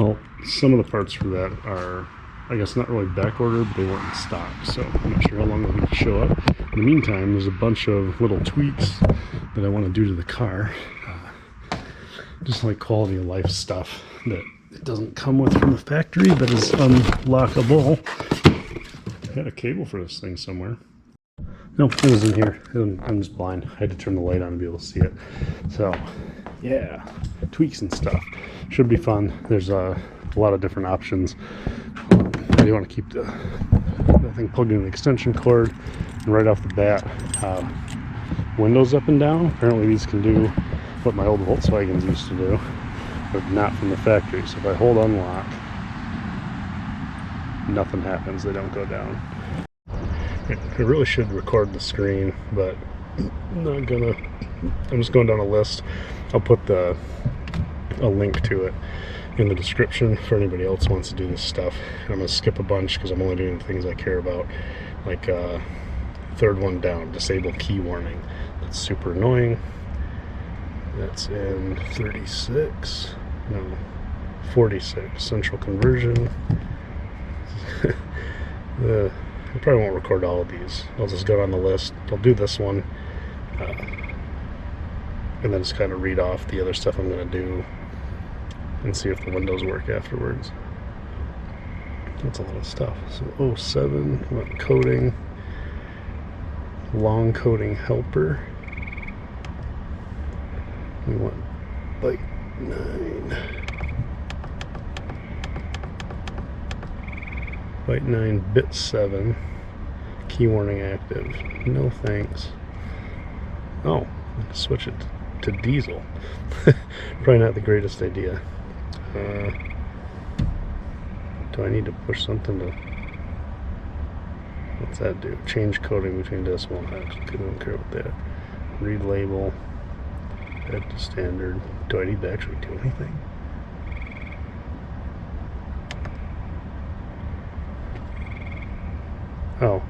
Well, some of the parts for that are, I guess, not really back ordered, but they weren't in stock, so I'm not sure how long they'll need to show up. In the meantime, there's a bunch of little tweaks that I want to do to the car. Just like quality of life stuff that it doesn't come with from the factory, but is unlockable. I had a cable for this thing somewhere. Nope, it was in here. I'm just blind. I had to turn the light on to be able to see it. So, yeah, tweaks and stuff. Should be fun. There's a lot of different options. I do want to keep the thing plugged in the extension cord. And right off the bat, windows up and down. Apparently these can do what my old Volkswagens used to do, but not from the factory. So if I hold unlock, nothing happens. They don't go down. I really should record the screen, but I'm not gonna. I'm just going down a list. I'll put a link to it in the description for anybody else who wants to do this stuff. I'm gonna skip a bunch because I'm only doing the things I care about, like third one down, disable key warning. That's super annoying. That's in 36, no, 46, central conversion. I probably won't record all of these. I'll just go down the list. I'll do this one, and then just kind of read off the other stuff I'm going to do and see if the windows work afterwards. That's a lot of stuff. So 07, we want coding, long coding helper. We want byte 9. Byte 9, bit 7. Key warning active. No thanks. Oh, switch it to diesel. Probably not the greatest idea. Do I need to push something to... What's that do? Change coding between decimal and hex. Okay, I don't care about that. Read label. Add to standard. Do I need to actually do anything? Oh,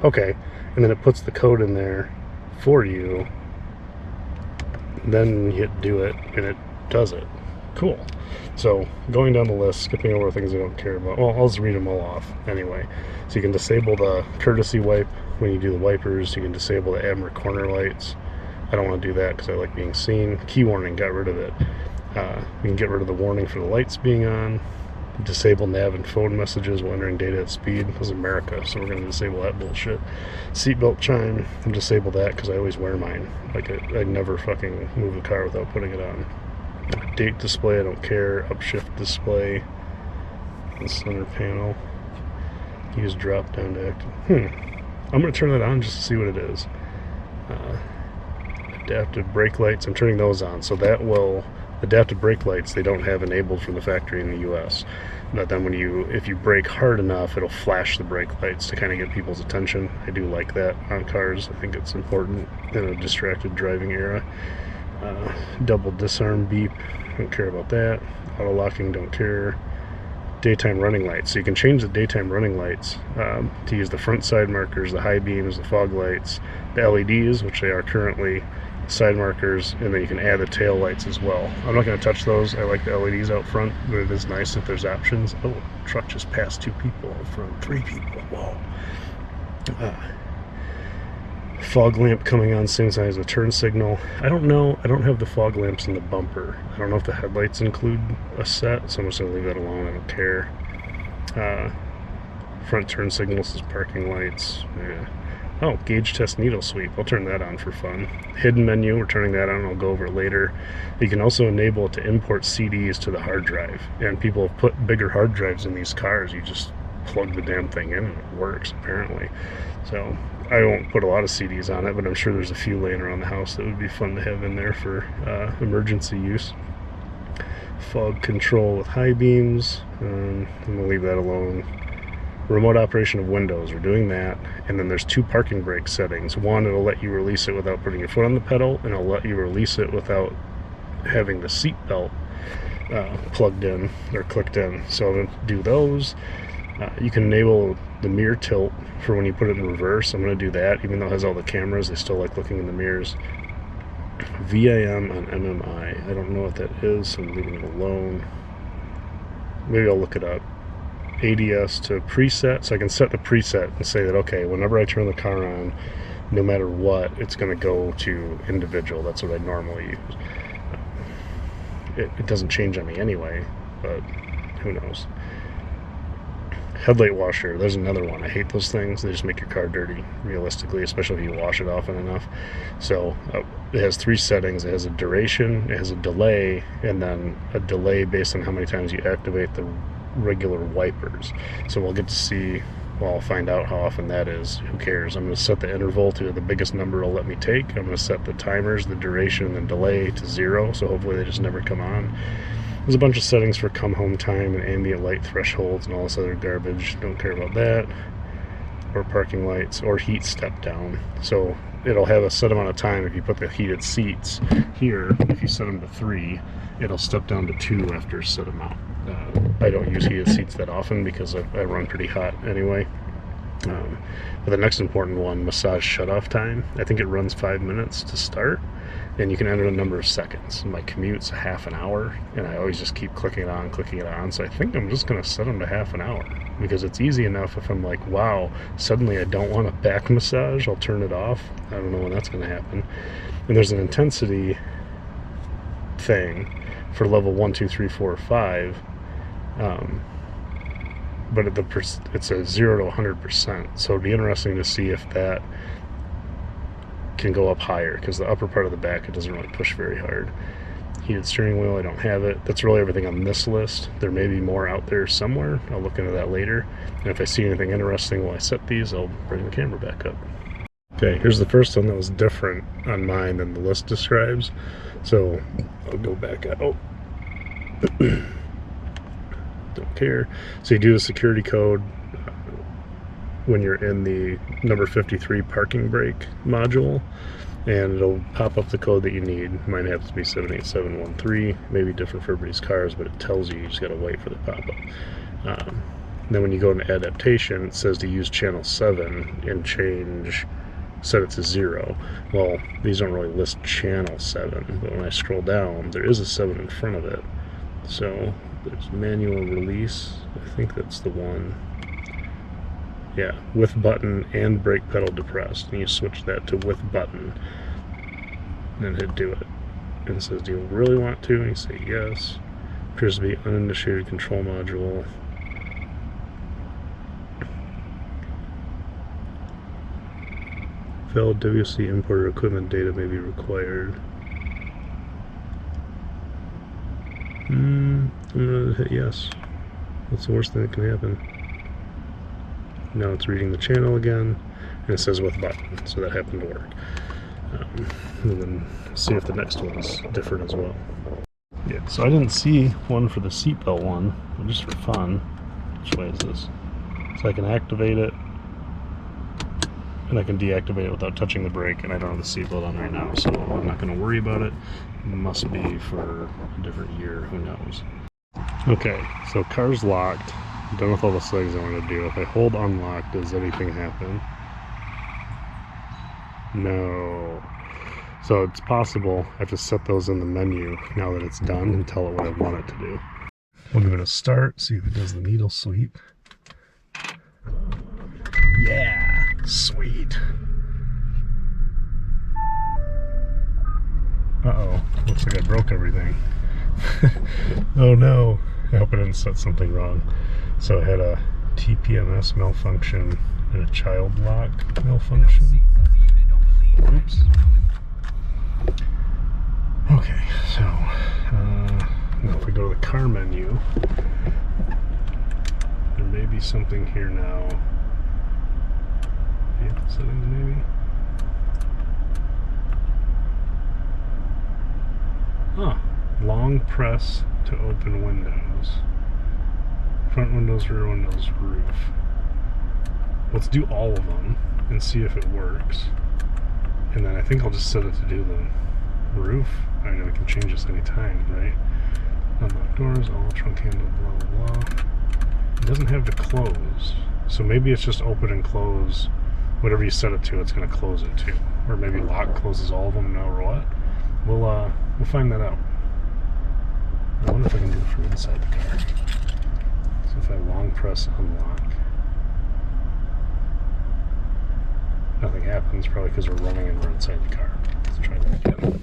okay. And then it puts the code in there for you. Then you hit do it, and it does it. Cool. So going down the list, skipping over things I don't care about. Well, I'll just read them all off anyway. So you can disable the courtesy wipe when you do the wipers. You can disable the AMR corner lights. I don't want to do that because I like being seen. Key warning, got rid of it. You can get rid of the warning for the lights being on. Disable nav and phone messages while entering data at speed. This is America, so we're going to disable that bullshit. Seatbelt chime, and disable that because I always wear mine. Like I never fucking move the car without putting it on. Date display, I don't care. Upshift display. The center panel. Use drop down to active. I'm going to turn that on just to see what it is. Adaptive brake lights, I'm turning those on, so that will... Adaptive brake lights, they don't have enabled from the factory in the US. But then if you brake hard enough, it'll flash the brake lights to kind of get people's attention. I do like that on cars. I think it's important in a distracted driving era. Double disarm beep, don't care about that. Auto locking, don't care. Daytime running lights. So you can change the daytime running lights to use the front side markers, the high beams, the fog lights, the LEDs, which they are currently, side markers, and then you can add the tail lights as well. I'm not going to touch those. I like the LEDs out front, but it is nice if there's options. Oh, truck just passed 2 people out front, 3 people. Whoa. Fog lamp coming on same size as the turn signal. I don't know. I don't have the fog lamps in the bumper. I don't know if the headlights include a set, so I'm just going to leave that alone. I don't care. Front turn signals is parking lights. Yeah. Oh, gauge test needle sweep. I'll turn that on for fun. Hidden menu, we're turning that on. I'll go over it later. You can also enable it to import CDs to the hard drive. And people have put bigger hard drives in these cars. You just plug the damn thing in and it works, apparently. So I won't put a lot of CDs on it, but I'm sure there's a few laying around the house that would be fun to have in there for emergency use. Fog control with high beams. I'm going to leave that alone. Remote operation of windows, we're doing that. And then there's 2 parking brake settings. One, it'll let you release it without putting your foot on the pedal, and it'll let you release it without having the seat belt plugged in or clicked in. So I'm going to do those. You can enable the mirror tilt for when you put it in reverse. I'm going to do that. Even though it has all the cameras, they still like looking in the mirrors. VIM on MMI, I don't know what that is, so I'm leaving it alone. maybe I'll look it up. ADS to preset, so I can set the preset and say that, okay, whenever I turn the car on, no matter what, it's going to go to individual. That's what I normally use. It doesn't change on me anyway, but who knows. Headlight washer, there's another one. I hate those things. They just make your car dirty, realistically, especially if you wash it often enough. So it has 3 settings. It has a duration, it has a delay, and then a delay based on how many times you activate the regular wipers. So we'll get to see, well, I'll find out how often that is. Who cares? I'm going to set the interval to the biggest number it'll let me take. I'm going to set the timers, the duration, and the delay to 0, so hopefully they just never come on. There's a bunch of settings for come home time and ambient light thresholds and all this other garbage. Don't care about that. Or parking lights or heat step down. So it'll have a set amount of time. If you put the heated seats here, if you set them to 3, it'll step down to 2 after a set amount. I don't use heated seats that often because I run pretty hot anyway. But the next important one, massage shutoff time. I think it runs 5 minutes to start, and you can enter a number of seconds. My commute's a half an hour, and I always just keep clicking it on. So I think I'm just going to set them to half an hour, because it's easy enough if I'm like, wow, suddenly I don't want a back massage, I'll turn it off. I don't know when that's going to happen. And there's an intensity thing for level 1, 2, 3, 4, 5. But it's a 0 to 100%, so it'd be interesting to see if that can go up higher, because the upper part of the back, it doesn't really push very hard. Heated steering wheel, I don't have it. That's really everything on this list. There may be more out there somewhere. I'll look into that later, and if I see anything interesting while I set these, I'll bring the camera back up. Okay, here's the first one that was different on mine than the list describes, so I'll go back out. Don't care. So you do the security code when you're in the number 53 parking brake module, and it'll pop up the code that you need. Mine happens to be 78713, maybe different for everybody's cars, but it tells you just got to wait for the pop-up. Then when you go into adaptation, it says to use channel 7 and set it to 0. Well, these don't really list channel 7, but when I scroll down, there is a 7 in front of it. So there's manual release, I think that's the one. Yeah, with button and brake pedal depressed, and you switch that to with button and then hit do it, and it says, do you really want to? And you say yes. Appears to be uninitiated control module. Valid WC importer equipment data may be required. I'm gonna hit yes. That's the worst thing that can happen. Now it's reading the channel again, and it says with button, so that happened to work. And then see if the next one's different as well. Yeah, so I didn't see one for the seatbelt one, but just for fun. Which way is this? So I can activate it, and I can deactivate it without touching the brake, and I don't have the seatbelt on right now, so I'm not going to worry about it. It must be for a different year, who knows. Okay, so car's locked. I'm done with all the things I want to do. If I hold unlock, does anything happen? No. So it's possible I have to set those in the menu now that it's done and tell it what I want it to do. We'll give it a start, see if it does the needle sweep. Yeah, sweet. Uh-oh, looks like I broke everything. Oh no, I hope I didn't set something wrong. So I had a TPMS malfunction and a child lock malfunction. Oops. Okay, so now if we go to the car menu, there may be something here now. Vehicle settings maybe? Huh. Long press to open windows. Front windows, rear windows, roof. Let's do all of them and see if it works. And then I think I'll just set it to do the roof. I know we can change this anytime, right? Unlock doors, all trunk handle, blah, blah, blah. It doesn't have to close. So maybe it's just open and close. Whatever you set it to, it's going to close it to. Or maybe lock closes all of them, no or what. We'll find that out. I wonder if I can do it from inside the car. press unlock. Nothing happens, probably because we're running and we're inside the car. Let's try that again.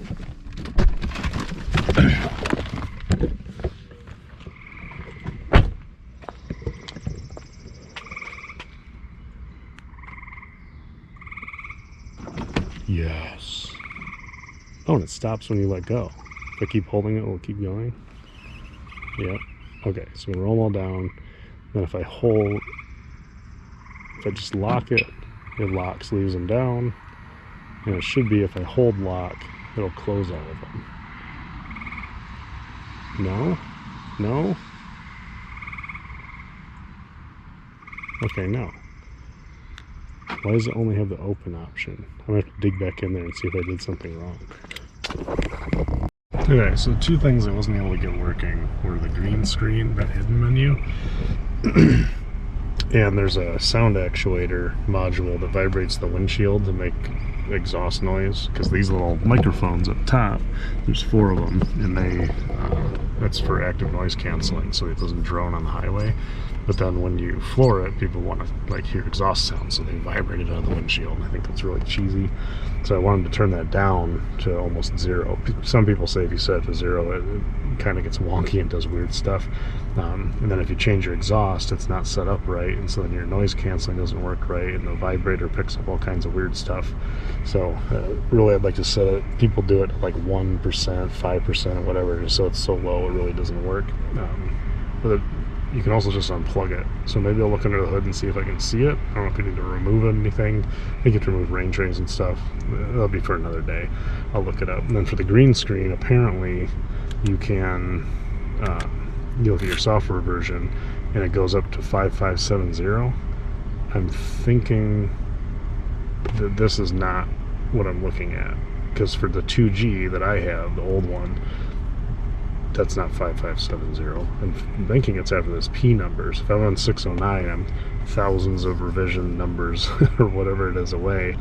Yes. Oh, and it stops when you let go. If I keep holding it, will it keep going? Yep. Okay, so we roll them all down. Then if I hold, if I just lock it, it locks, leaves them down. And it should be, if I hold lock, it'll close all of them. No? No? Okay, no. Why does it only have the open option? I'm going to have to dig back in there and see if I did something wrong. Okay, so two things I wasn't able to get working were the green screen, that hidden menu, and there's a sound actuator module that vibrates the windshield to make exhaust noise, because these little microphones at the top, there's 4 of them, and they that's for active noise canceling, so it doesn't drone on the highway. But then when you floor it, people want to like hear exhaust sound, so they vibrate it out of the windshield. I think that's really cheesy, so I wanted to turn that down to almost 0. Some people say if you set it to 0, it kind of gets wonky and does weird stuff. And then if you change your exhaust, it's not set up right, and so then your noise canceling doesn't work right, and the vibrator picks up all kinds of weird stuff. So really, I'd like to set it. People do it at like 1%, 5%, whatever, just so it's so low it really doesn't work. But you can also just unplug it. So maybe I'll look under the hood and see if I can see it. I don't know if I need to remove anything. I think you have to remove rain trains and stuff. That'll be for another day. I'll look it up. And then for the green screen, apparently you can, you look at your software version and it goes up to 5570. I'm thinking that this is not what I'm looking at, because for the 2G that I have, the old one, that's not 5570. I'm thinking it's after this P numbers. If I'm on 609, I'm thousands of revision numbers or whatever it is away.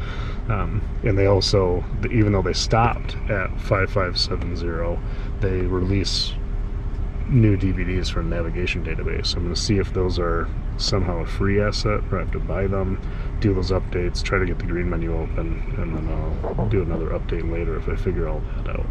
And they also, even though they stopped at 5570, they release new DVDs from the navigation database. So I'm going to see if those are somehow a free asset, or I have to buy them, do those updates, try to get the green menu open, and then I'll do another update later if I figure all that out.